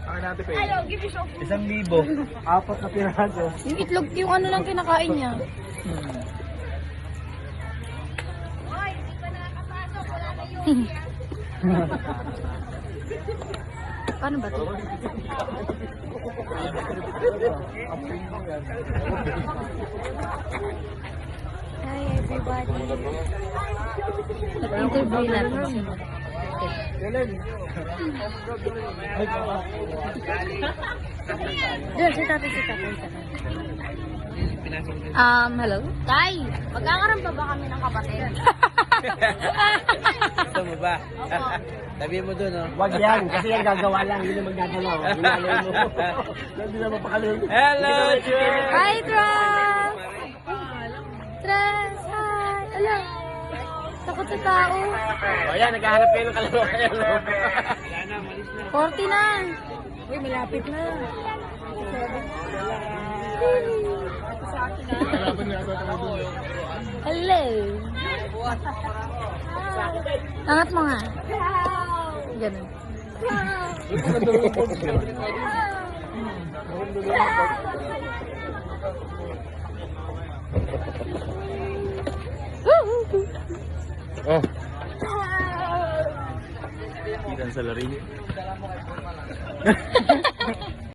Ang natin pa Hello, give me some food. 1,000. 4 na piraso. Yung itlog, yung ano lang kinakain niya. Paano ba ito? Hi everybody. Nag-interview natin sila. Doon, si tatay. Hello? Tay, magkakaroon pa ba kami ng kapatid? Gusto mo ba? Opo. Sabihin mo dun, oh. Wag yan, kasi yan gagawa lang, hindi naman gagalaw. Ginalaw mo. Hindi naman pakalun. Hello, Trey! Hi, Trans! Trans, hi! Hello! Takot sa tao. O yan, naghahanap kayo ng kalawakan. 40 na. Uy, malapit na. Hello. Angat mo nga. Ganun. Oh. Kita sa larin.